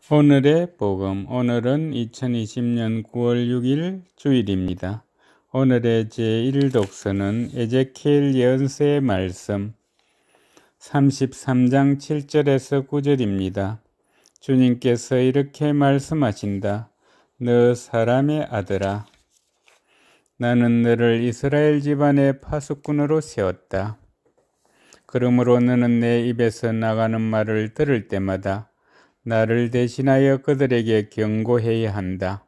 오늘의 복음, 오늘은 2020년 9월 6일 주일입니다. 오늘의 제1독서는 에제키엘 예언서의 말씀 33장 7절에서 9절입니다. 주님께서 이렇게 말씀하신다. 너 사람의 아들아, 나는 너를 이스라엘 집안의 파수꾼으로 세웠다. 그러므로 너는 내 입에서 나가는 말을 들을 때마다 나를 대신하여 그들에게 경고해야 한다.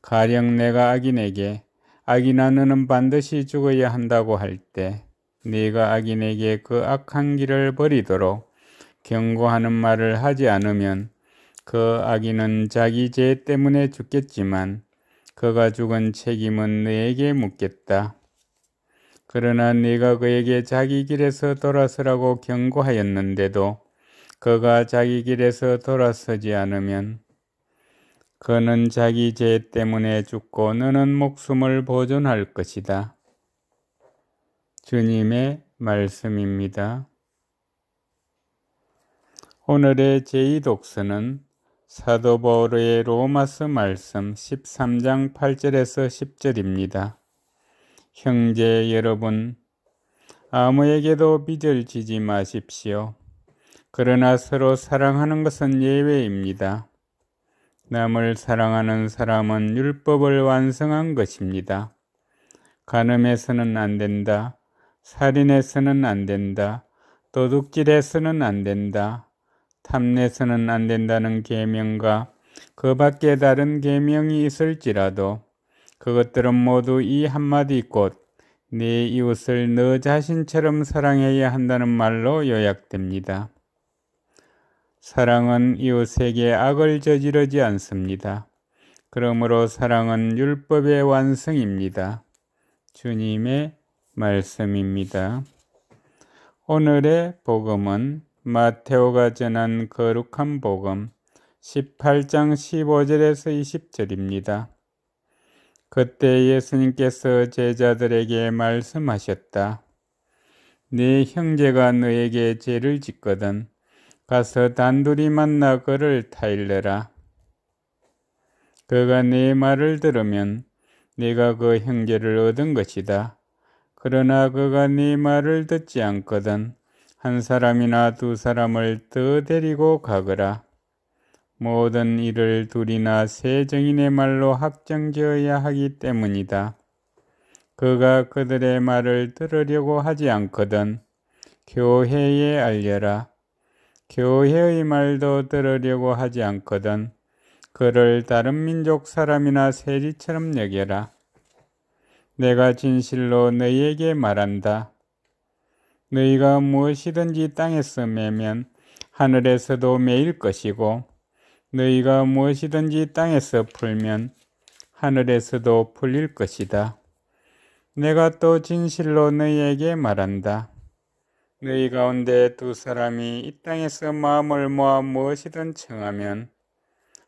가령 내가 악인에게 악인아 너는 반드시 죽어야 한다고 할 때 네가 악인에게 그 악한 길을 버리도록 경고하는 말을 하지 않으면 그 악인은 자기 죄 때문에 죽겠지만 그가 죽은 책임은 너에게 묻겠다. 그러나 네가 그에게 자기 길에서 돌아서라고 경고하였는데도 그가 자기 길에서 돌아서지 않으면 그는 자기 죄 때문에 죽고 너는 목숨을 보존할 것이다. 주님의 말씀입니다. 오늘의 제2독서는 사도 바울의 로마서 말씀 13장 8절에서 10절입니다. 형제 여러분, 아무에게도 빚을 지지 마십시오. 그러나 서로 사랑하는 것은 예외입니다. 남을 사랑하는 사람은 율법을 완성한 것입니다. 간음해서는 안 된다. 살인해서는 안 된다. 도둑질해서는 안 된다. 탐내서는 안 된다는 계명과 그 밖에 다른 계명이 있을지라도 그것들은 모두 이 한마디 곧 네 이웃을 너 자신처럼 사랑해야 한다는 말로 요약됩니다. 사랑은 이웃에게 악을 저지르지 않습니다. 그러므로 사랑은 율법의 완성입니다. 주님의 말씀입니다. 오늘의 복음은 마테오가 전한 거룩한 복음 18장 15절에서 20절입니다. 그때 예수님께서 제자들에게 말씀하셨다. 네 형제가 너에게 죄를 짓거든 가서 단둘이 만나 그를 타일러라. 그가 네 말을 들으면 네가 그 형제를 얻은 것이다. 그러나 그가 네 말을 듣지 않거든 한 사람이나 두 사람을 더 데리고 가거라. 모든 일을 둘이나 세 증인의 말로 확정지어야 하기 때문이다. 그가 그들의 말을 들으려고 하지 않거든 교회에 알려라. 교회의 말도 들으려고 하지 않거든 그를 다른 민족 사람이나 세리처럼 여겨라. 내가 진실로 너희에게 말한다. 너희가 무엇이든지 땅에서 매면 하늘에서도 매일 것이고 너희가 무엇이든지 땅에서 풀면 하늘에서도 풀릴 것이다. 내가 또 진실로 너희에게 말한다. 너희 가운데 두 사람이 이 땅에서 마음을 모아 무엇이든 청하면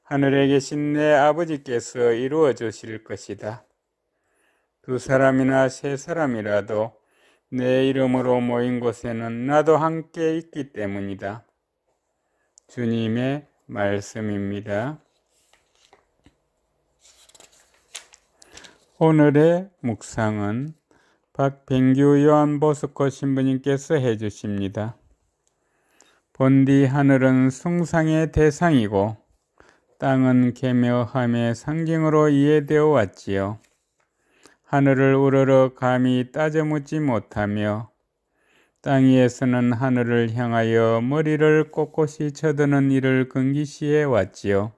하늘에 계신 내 아버지께서 이루어 주실 것이다. 두 사람이나 세 사람이라도 내 이름으로 모인 곳에는 나도 함께 있기 때문이다. 주님의 말씀입니다. 오늘의 묵상은 박병규 요한보스코 신부님께서 해주십니다. 본디 하늘은 숭상의 대상이고 땅은 계묘함의 상징으로 이해되어 왔지요. 하늘을 우러러 감히 따져묻지 못하며 땅 위에서는 하늘을 향하여 머리를 꼿꼿이 쳐드는 일을 금기시해 왔지요.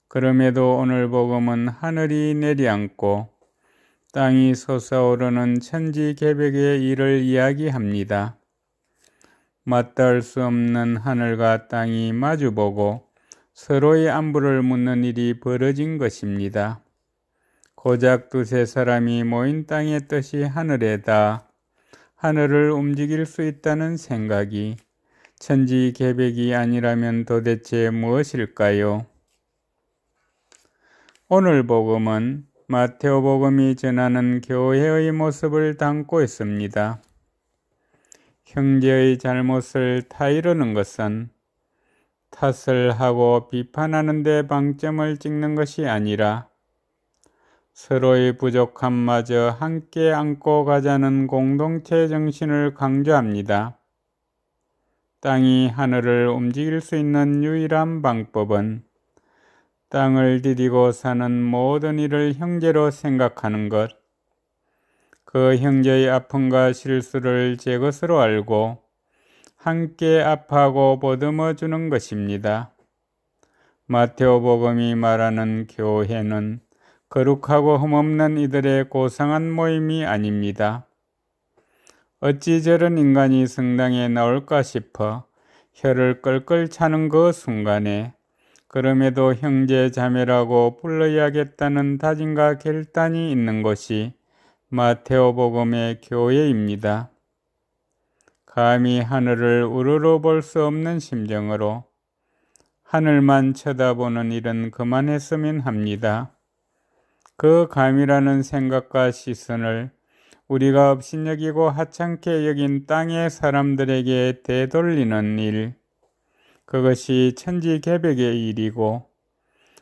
그럼에도 오늘 복음은 하늘이 내려앉고 땅이 솟아오르는 천지개벽의 일을 이야기합니다. 맞닿을 수 없는 하늘과 땅이 마주보고 서로의 안부를 묻는 일이 벌어진 것입니다. 고작 두세 사람이 모인 땅의 뜻이 하늘에다 하늘을 움직일 수 있다는 생각이 천지개벽이 아니라면 도대체 무엇일까요? 오늘 복음은 마테오복음이 전하는 교회의 모습을 담고 있습니다. 형제의 잘못을 타이르는 것은 탓을 하고 비판하는 데 방점을 찍는 것이 아니라 서로의 부족함마저 함께 안고 가자는 공동체 정신을 강조합니다. 땅이 하늘을 움직일 수 있는 유일한 방법은 땅을 디디고 사는 모든 이를 형제로 생각하는 것, 그 형제의 아픔과 실수를 제 것으로 알고 함께 아파하고 보듬어 주는 것입니다. 마테오복음이 말하는 교회는 거룩하고 흠없는 이들의 고상한 모임이 아닙니다. 어찌 저런 인간이 성당에 나올까 싶어 혀를 끌끌 차는 그 순간에 그럼에도 형제 자매라고 불러야겠다는 다짐과 결단이 있는 곳이 마테오복음의 교회입니다. 감히 하늘을 우러러 볼 수 없는 심정으로 하늘만 쳐다보는 일은 그만했으면 합니다. 그 감이라는 생각과 시선을 우리가 업신여기고 하찮게 여긴 땅의 사람들에게 되돌리는 일, 그것이 천지개벽의 일이고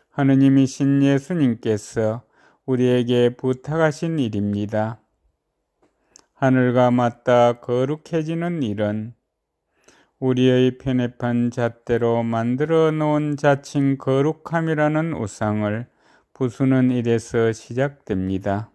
하느님이신 예수님께서 우리에게 부탁하신 일입니다. 하늘과 맞닿아 거룩해지는 일은 우리의 편협한 잣대로 만들어 놓은 자칭 거룩함이라는 우상을 부수는 일에서 시작됩니다.